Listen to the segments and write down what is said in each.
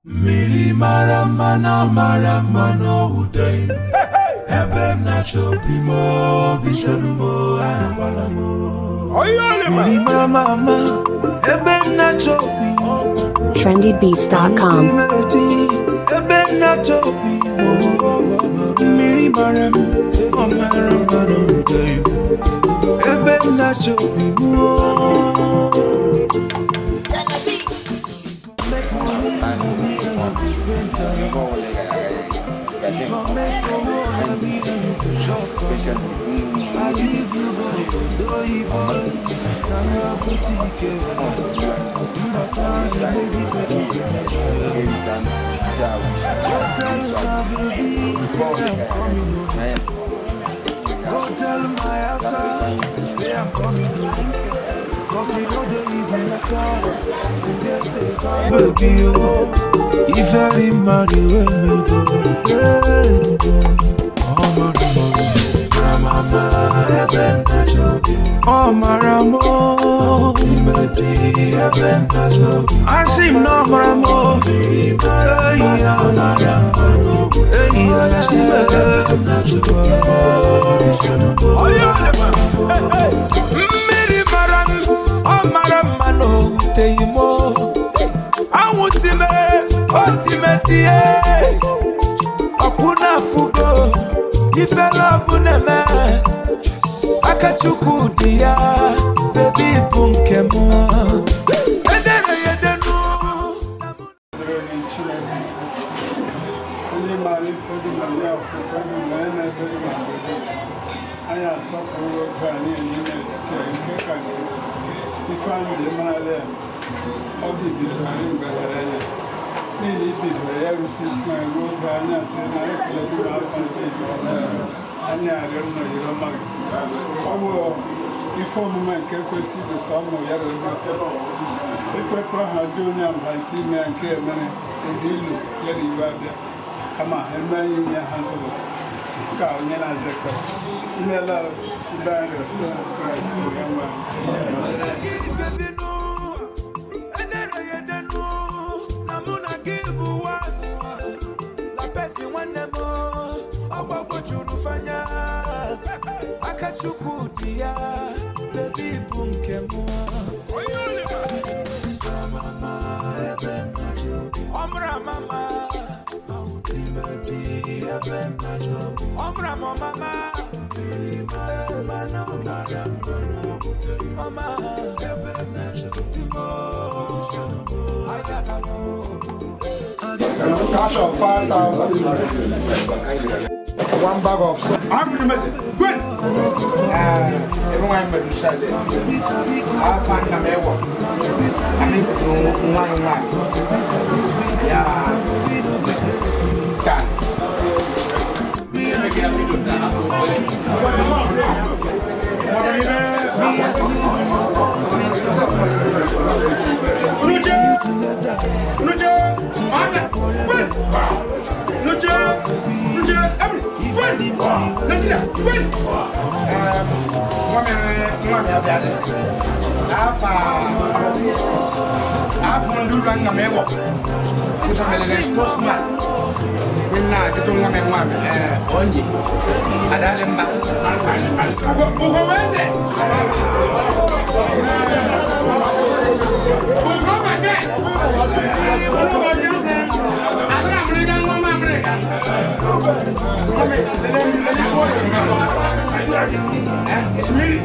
Miri maramano uday. Ebem na chopimo bichanumo anabalamo. Miri mama ebem na chopimo. trendybeats.com. Ebem na chopimo. Miri maramano uday. Ebem na chopimo. If I make a hole, I need you to shop. I leave you go to Doi boy. Kanga boutique. Mbata lazy fetish. Go tell my baby, say I'm coming home. Go tell my asa, say I'm coming home. Cause you know the easy at all. To get a baby, oh. If I marry, when me go. Oh maramo, Ashim no maramo, Miri maram, oh maramano, teimo, ultimate, Okuna fugo, if I love uneme, Okechukwu dia, baby boom kemo. Before moment, questi sono io e poi ragione am si me anche mane e dillo che riguarda kama e mai in hanzo ka nyana zakka ina la banga Okechukwu dia, baby boom kemo. Omra mama, Omra mama, cash of 5,000. One bag of soap. I'm going to message. Good. Everyone made a shot. I find them everywhere. I need to do one. Yeah. It's me.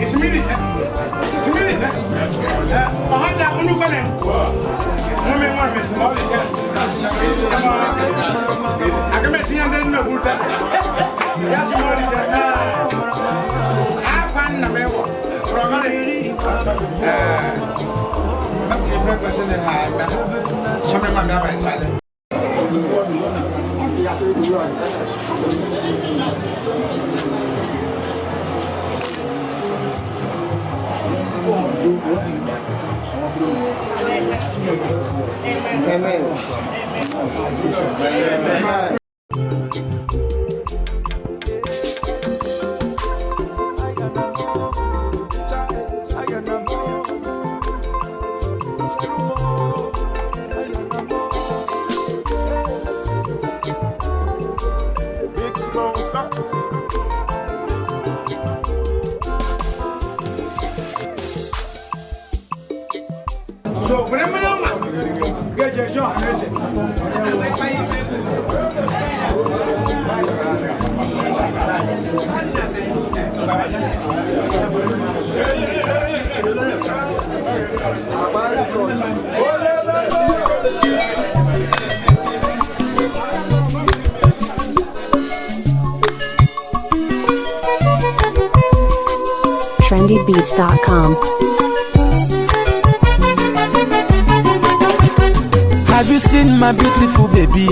So, get your shot. trendybeats.com. Have you seen my beautiful baby?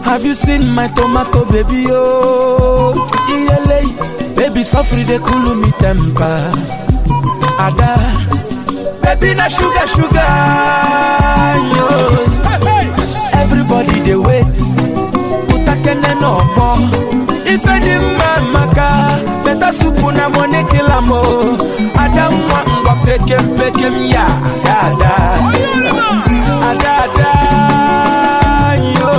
Have you seen my tomato baby? Oh, ELA, baby, suffer they cool me temper. Ada, baby, na sugar, sugar. Yo. Everybody they wait. Utakene no more. If I didn't maka, better soup na money kill amo. Ada mwa pekem ya, ada, ada, yo.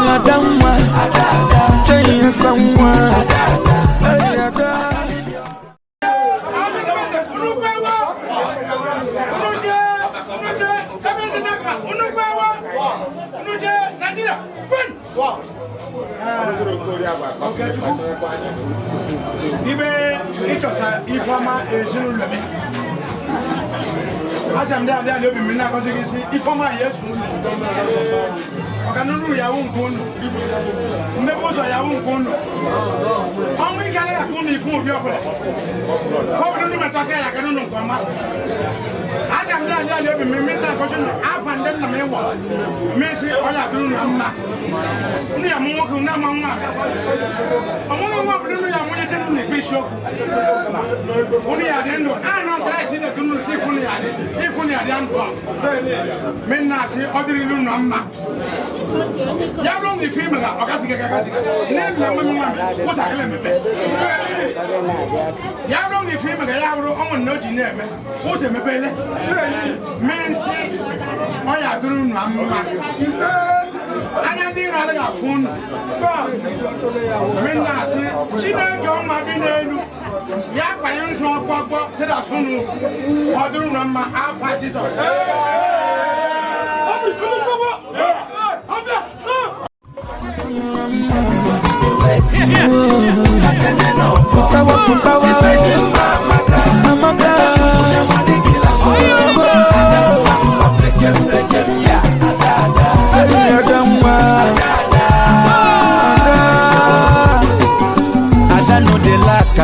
Ada mwa, change someone. Ibe itosa ifama ezuru lebe. Aja mde ade ade obi mi na ko sigisi ifama Yesu. Okanuru ya wunkunu. Mbebozo ya wunkunu. Omu ikale ya kumi fun obi okole. Ko bi nu metake ya kanu nu nkoma. Aja mde ade obi mi na ko sunu afande na mewo. Mesi oya duru na mma. Ni ya mu ko na manwa. Omo mo bi nu ya mu je senu ni bisho. Oni ya de ndo ana try si de kunu si kunu ya de. Ifunu ya de ando. Menna si odiri lu na mma. Ya long ni film ga okasi ga. Ne na mama ko sa kele mebe. Ya long ni film ga ya bro omo no ji na eme. Ko se mebe le. Mensi oya duru na mma. Anya ndi na ga fun. God. Menna si Chineke o ma bi n'elu. Ya pa yin so gbogbo te da sunu. Oduru na mma afa ti do.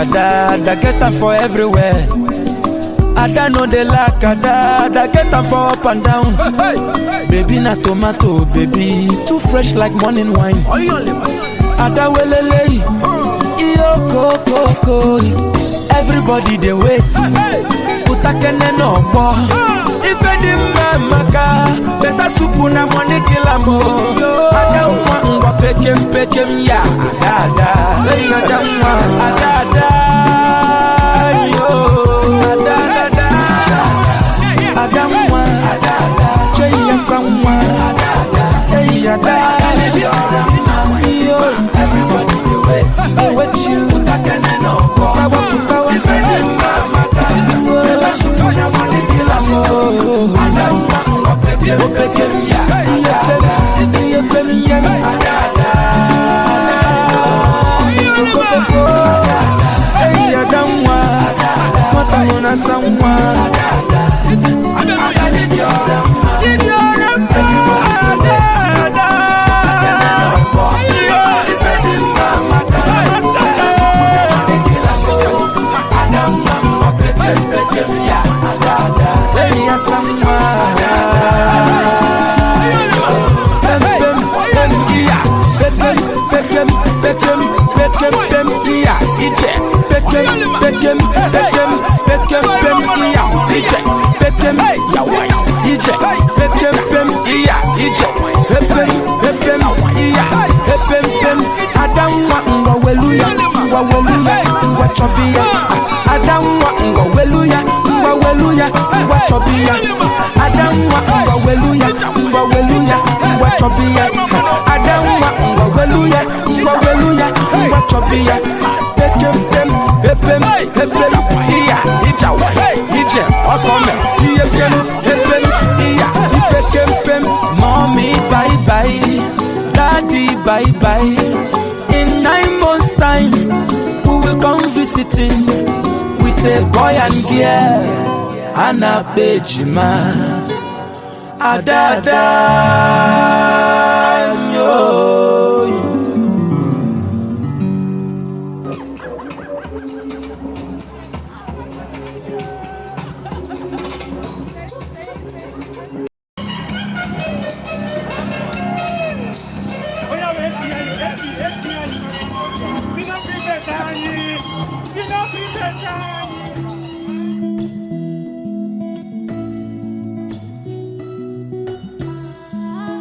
Ada get them for everywhere. Ada know they like ada get them for up and down. Baby na tomato, baby too fresh like morning wine. Ada welele, iyo koko. Everybody they wait. Utakene no more. If any maka, better soup na money kill amo. Ada ngwa pekem ya, ada. Ada. Yo, ada. Adamwa, Jaya Samwa, hey ada. Yo, everybody do it. I want you. Power. If I didn't maka, better soup na money kill amo. Adamwa, pekem ya, ada. Hey Adamwa, mata samwa. Adamwa, chopia. Pem, iya, ija, ije, okome, iya, pem, mommy, bye bye, daddy, bye bye. In 9 months' time, we will come visiting with a boy and girl, and a Bejima, Adada, yo.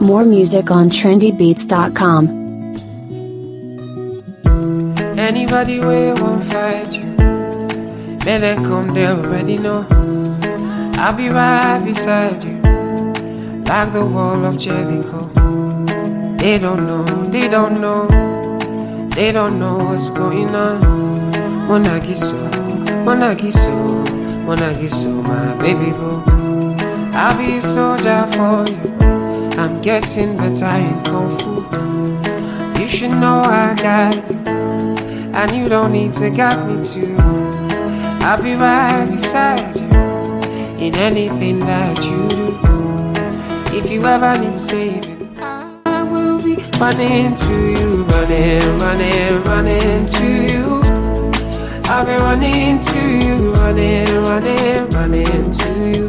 More music on trendybeats.com. Anybody way won't fight you, may they come, they already know. I'll be right beside you, like the wall of Jericho. They don't know, they don't know, they don't know what's going on. Monagiso, my baby boo. I'll be a soldier for you. I'm getting better in Kung Fu. You should know I got you, and you don't need to guide me too. I'll be right beside you in anything that you do. If you ever need saving, I will be running to you, running to you. I'll be running to you, running to you.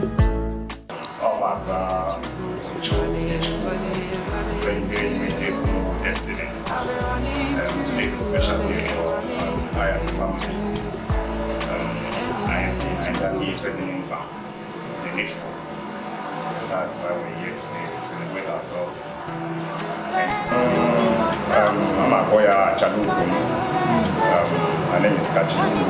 Today's a special day for I and the family. I need to back the needful. That's why we're here today to celebrate ourselves. I'm a boy at Okechukwu. My name is Okechukwu.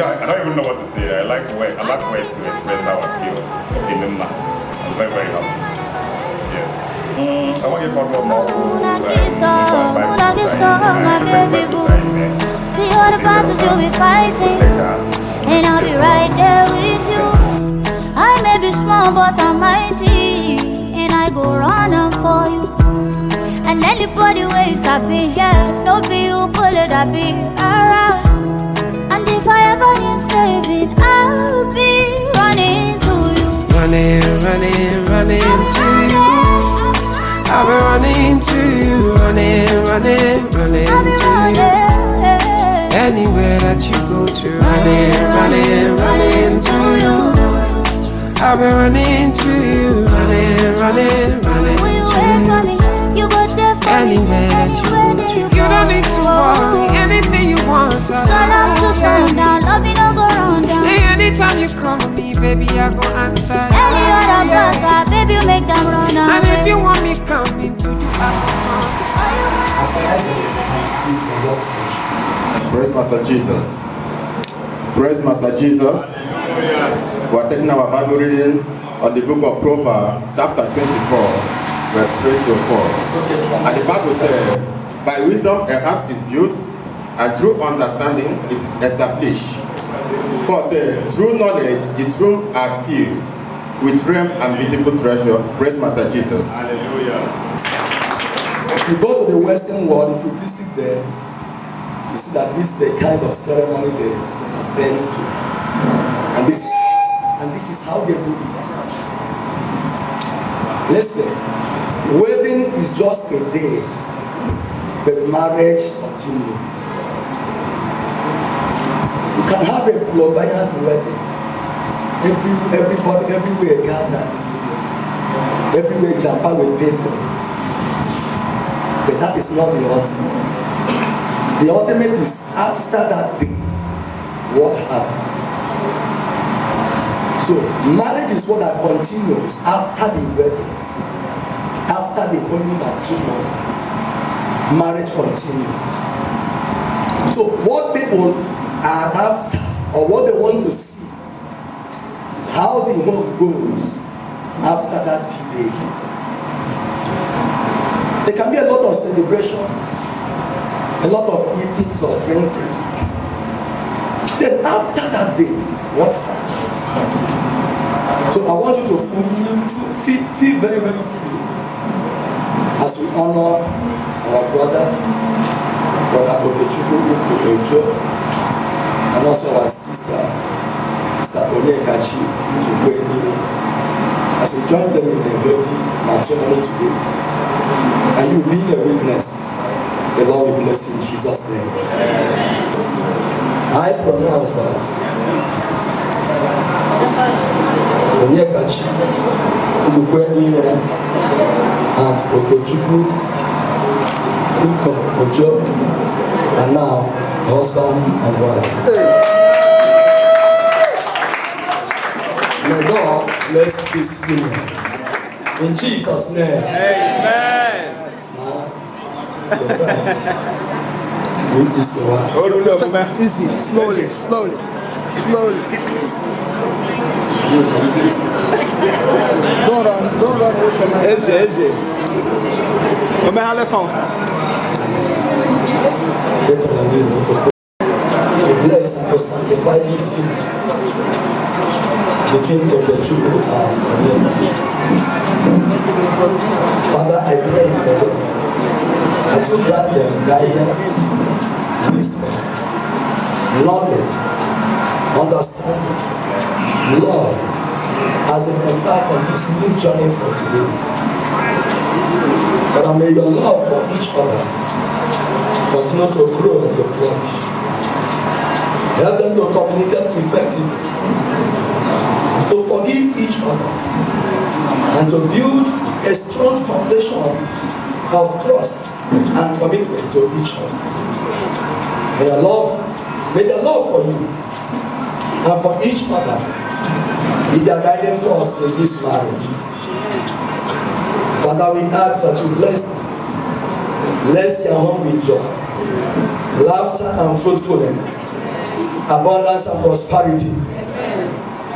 I don't even know what to say. I like ways to express how I feel. Okay, I'm very, very happy. Yes. I want you to talk about more. See all the battles you'll be fighting, and I'll be right there with you. I may be small, but I'm mighty, and I go running for you. And anybody ways I be here, no be you, pull it, I be alright. And if I ever need saving, I'll be running to you. Running to you. I'll be running to you, running to you. Anywhere that you go to, running to you. I'll be running to you, running to you. You go there for anywhere that you go to. You don't need to worry, anything you want. Sun up to sundown, love you don't go round down. Anytime you call me, baby, I go answer. Any other brother, baby, you make them run away. And if you want me coming to the Praise Master Jesus. Praise Master Jesus. We are taking our Bible reading on the book of Proverbs, chapter 24, verse 3 to 4. And the Bible says, by wisdom a house is built, and through understanding it is established. For say, through knowledge his rooms are filled with rare and beautiful treasure. Praise Master Jesus. Hallelujah. If you go to the Western world, if you visit there, you see that this is the kind of ceremony they are bent to. And this is how they do it. Listen, wedding is just a day, but marriage continues. You can have a flamboyant wedding. Everybody, everywhere gathered. Everywhere jumper with people. But that is not the ultimate. The ultimate is after that day, what happens? So marriage is what that continues after the wedding, after the holy matrimony. Marriage continues. So what people are after, or what they want to see, is how the home goes after that day. There can be a lot of celebrations, a lot of eatings or drinking. Then after that day, what happens? So I want you to feel very, very free as we honor our brother Okechukwu, and also our sister Onyeka, as we join them in a holy matrimony today. And you being a witness, the Lord will bless you in Jesus' name. I pronounce that Onyeka and Okechukwu are now husband and wife. May God bless this union. In Jesus' name. Amen. Easy, slowly. Don't run away from my Easy. Come here, elephant. Get on the wheel to bless and to sanctify this union between Okechukwu and Onyeka. Father, I pray for them that you grant them guidance, wisdom, knowledge, understanding, love, as they embark on this new journey for today. Father, may your love for each other continue to grow in the flesh. Help them to communicate effectively, to forgive each other, and to build a strong foundation of trust and commitment to each other. May the love for you and for each other be their guiding force in this marriage. Father, we ask that you bless their home with joy, laughter and fruitfulness, abundance and prosperity.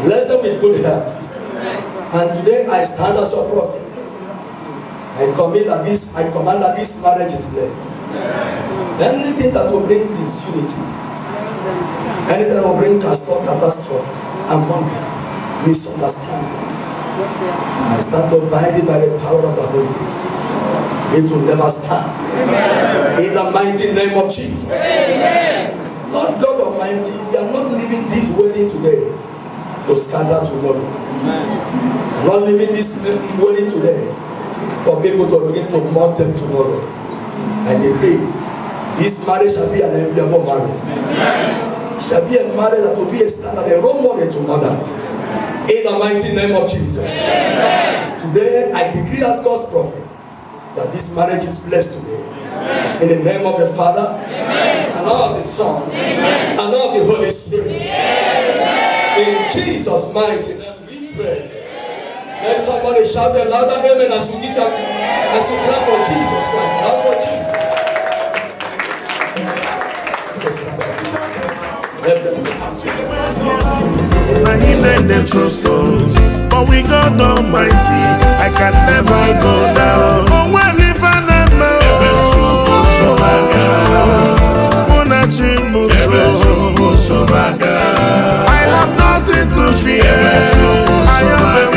Bless them with good health. And today I stand as your prophet. I command that this marriage is blessed. Anything that will bring disunity, anything that will bring catastrophe among them, misunderstanding, I stand to bind it by the power of the Holy Ghost. It will never stand. In the mighty name of Jesus. Lord God Almighty, they are not leaving this wedding today to scatter tomorrow. Not leaving this wedding today for people to begin to mock them tomorrow. I decree this marriage shall be an enviable marriage. It shall be a marriage that will be a standard, a role model to others. In the mighty name of Jesus. Today I decree as God's prophet that this marriage is blessed today. In the name of the Father, and of the Son, and of the Holy Spirit. In Jesus' mighty name we pray. Let somebody shout a louder amen as we give them, as we clap for Jesus Christ. Clap for Jesus. Let them He made them trust us, but we God Almighty, I can never go down. Oh, well, if I never I have nothing to fear. I am a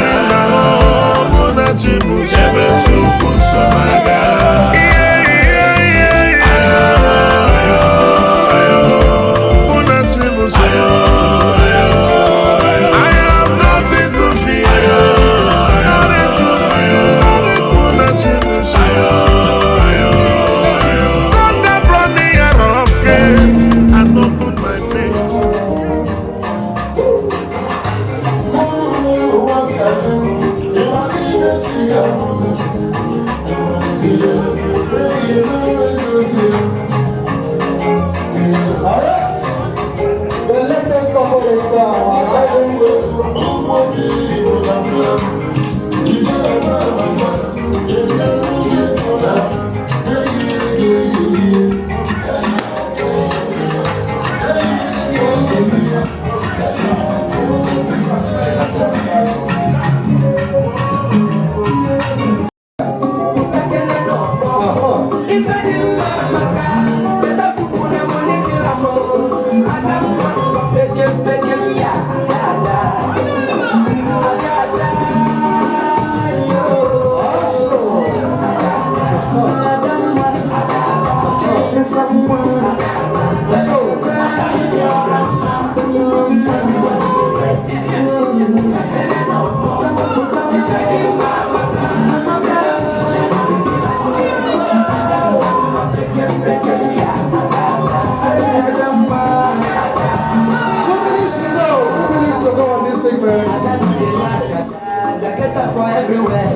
for everywhere.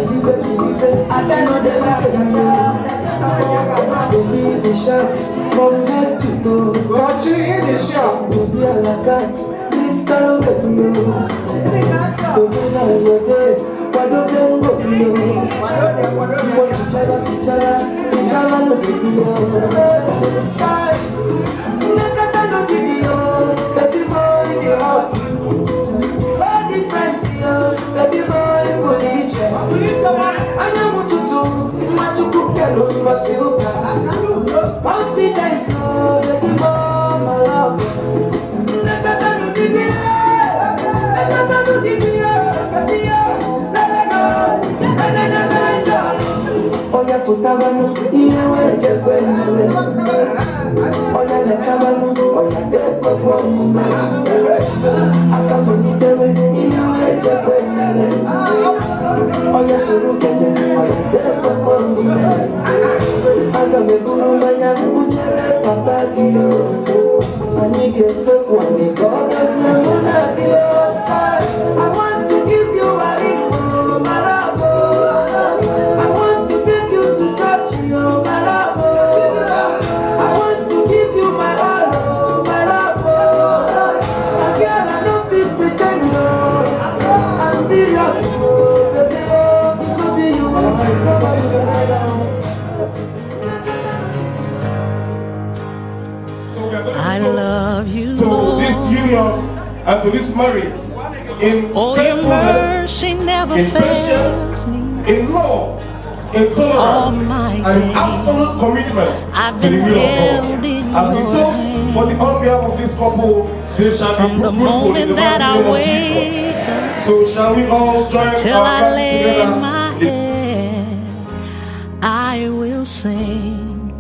I cannot be the shop from head to toe. Got you in the shop. Be a lagat. Mr. Okechukwu. Go to your day. Why don't you go below? What teacher, no video. No video. Baby boy, you're hot. So different, baby boy, police. I know what to do. My to cook and my silver. Confidence, baby boy, my love. Oya kutabanu, iyewe chekwe nale. Oya nechabanu, oya dekwe kwa mume. Asa kunitewe, iyewe chekwe nale. Oya surukete, oya dekwe kwa mume. Aga meguru manya, ujele papa kiyo. Anike sekwa nikoga semuna kiyo. I want to give you a ring, my love. I want to take you to church, my love. I want to give you my all, my love. Again, I don't feel pretend, no. I'm serious, baby. It could be you. I love you. To this union and to this marriage, in Oh, your mercy never in fails me. in love, in All tolerance, my and in days, absolute commitment I've to the been will of held God. in As we your toast hand. for the on behalf of this couple, they shall From be the fruitful in the moment that I mighty name of wake up Jesus. So shall we all join till our I hands lay together? my head, I will sing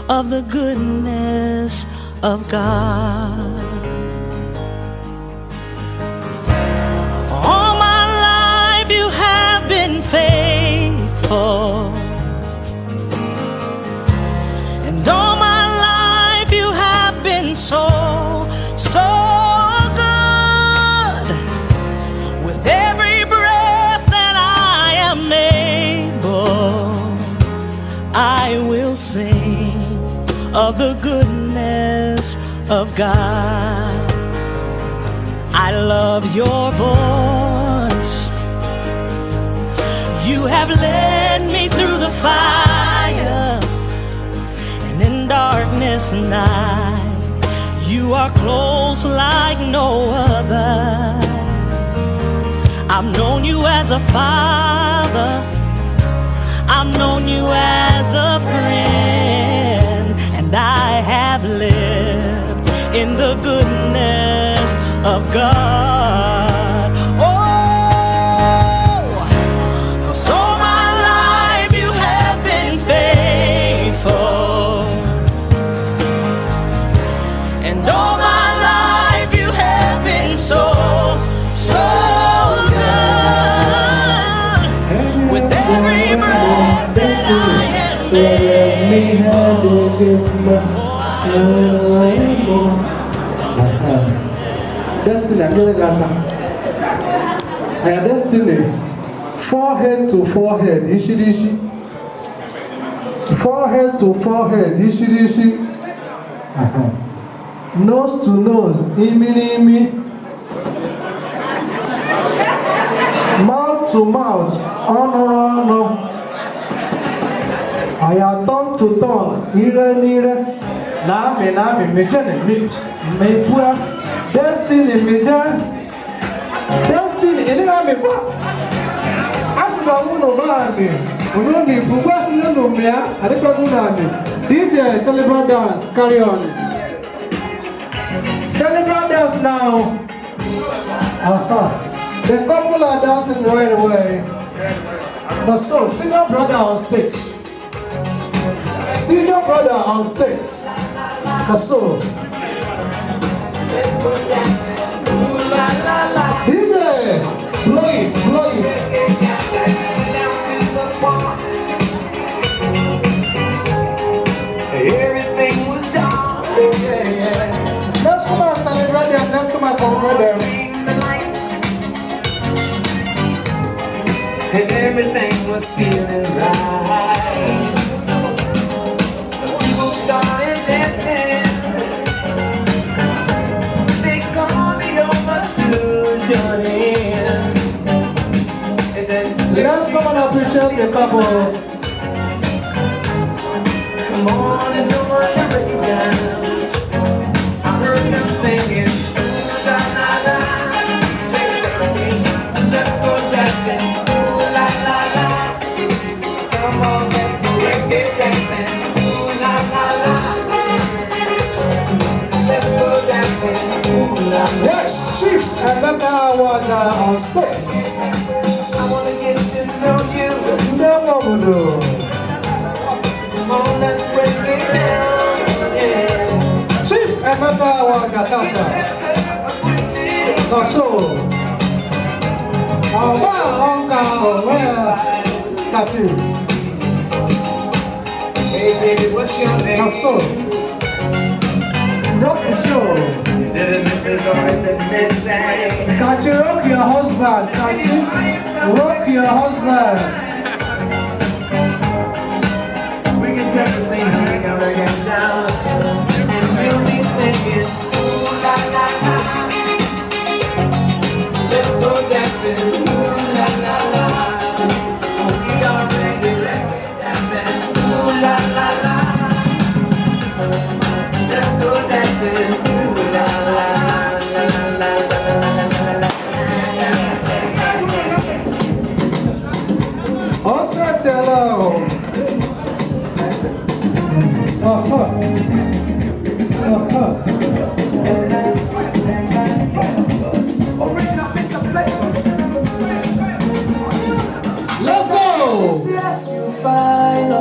of the goodness of God. All my life you have been faithful, and all my life you have been so good. With every breath that I am able, I will sing of the goodness of God. I love your voice. You have led me through the fire, and in darkness night, you are close like no other. I've known you as a father, I've known you as a friend, and I have lived in the goodness of God. Oh, 'cause all my life you have been faithful, and all my life you have been so good. With every breath that I am able, I will sing. Destiny, I am destiny. Forehead to forehead, ishi. Forehead to forehead, ishi. Nose to nose, imi. Mouth to mouth, ono. I am tongue to tongue, ire. Nami, mejene, mepura. Destiny, Destiny, ini kami pak. Asal kamu nobani, unoni bukan sih nomia, ada kagunani. DJ celebrate dance, carry on. Celebrate dance now. Aha, the couple are dancing right away. But so, senior brother on stage. Senior brother on stage. But so. DJ, blow it. Everything was done. Let's come and celebrate them. and everything was feeling right. People started dancing. They called me over to join in. They said, let's come and appreciate the couple. come on and join the rhythm. I heard them singing, la la la, let's go dancing, la la la. Come on, let's go reggae dancing, la la la. Let's go dancing, la la. Yes, Chief and Becca was on stage. I wanna get to know you. No, Come on, let's break it down, yeah. Chief and Becca was Casa. So, Hey baby, what's your name? so, rock the show. Is it a Mrs. or is it Mrs.? Can't you rock your husband? Can't you rock your husband? We can take a scene and we can get down. And we'll be singing, ooh la la la. Let's go dancing, ooh la la la. We are reggae dancing, ooh la la la. Let's go dancing, ooh la la la la la la. Also, hello. Let's go! Yes, you fine,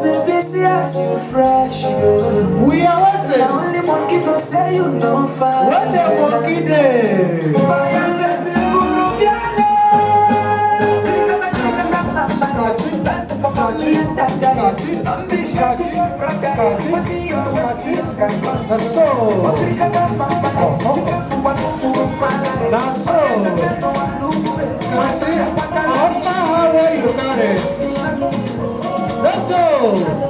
baby, see as you fresh. We are waiting. The only monkey don't say you know fine. What the monkey day? Fire, baby, guru, That's so. That's so. How are you got it? Let's go.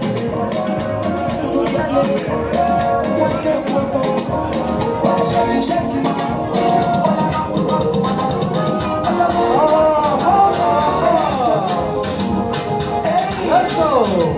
Let's go.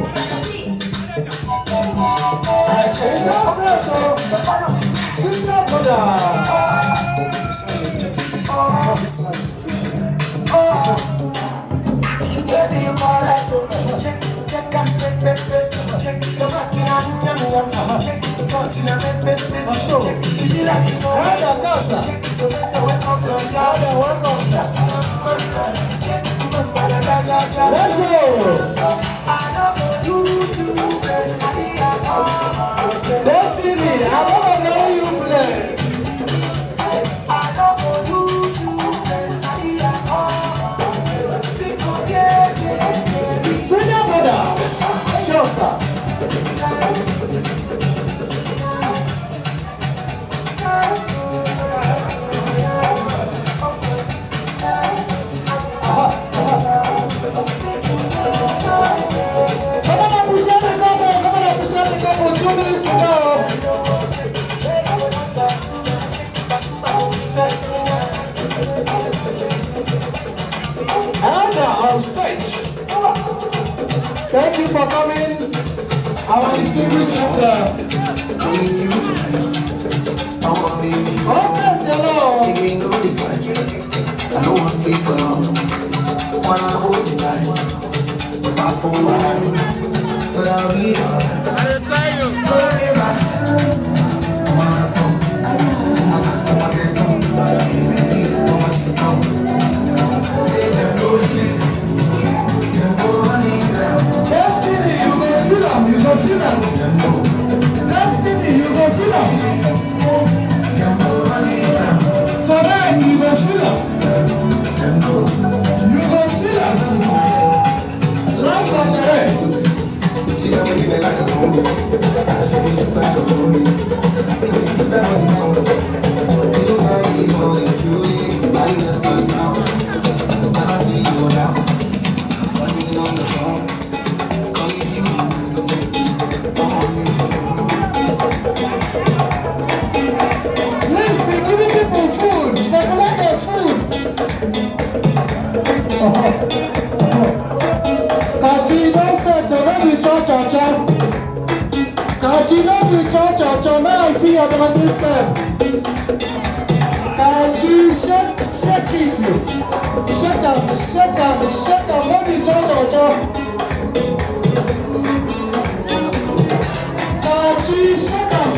Let's go. Destiny, I want to know you play. Sit down, brother. Sure, sir. Come on, appreciate the couple. Come on, appreciate the couple. 2 minutes to go. And on stage. Thank you for coming. Our distinguished elder. Austin, hello. I know I'm people. When I hold you tight, but I pull my hand, but I'll be Destiny, you go feel them, you go feel them. Destiny, you go feel them. Tonight, you go feel them. You go feel them. Life on the rest. may I see your dancing step? Can you shake it? Shake them. Maybe Jojo. Can you shake them?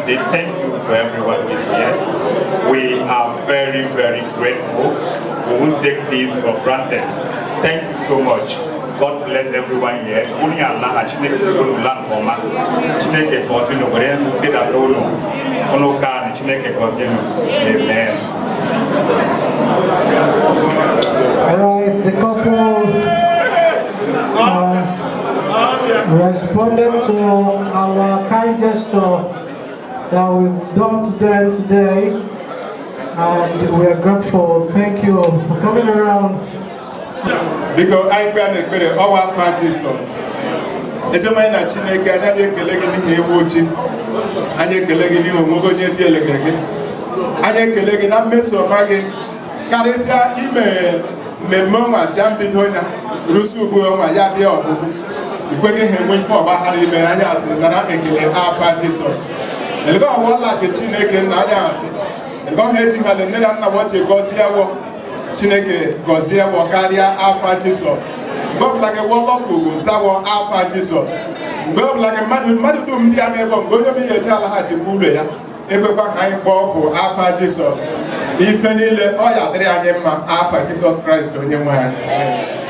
Say thank you to everyone who is here. We are very, very grateful. We won't take this for granted. Thank you so much. God bless everyone here. Only Allah, Chineke Konu Lan Koma, Chineke Kosino, Gorensu, Teda Sono, Onoka, Chineke Kosino. Amen. Alright, the couple has responded to our kind gesture that we've done to them today, and we are grateful. Thank you for coming around. Because I can't expect our Jesus. It's a man that Chineke, I didn't collect any watching. I didn't collect any Mogonia delegate. I didn't collect any mess of Maggie. Caresia email, Memoma, Champitonia, Rusu, Yabia. You put him wait for Bahari, and I asked that I'm making our Jesus. And go on like a Chineke and I asked. And go ahead to have the Nana what you got here. Chineke Gozia Wakaria Alpha Jesus. Bob like a walk who Sawa Alpha Jesus. Bob like a man with Madum Dianebo, going to be a Jalahachi Buddha. Everybody high ball for Alpha Jesus. If any Oya Adrianema Alpha Jesus Christ to him.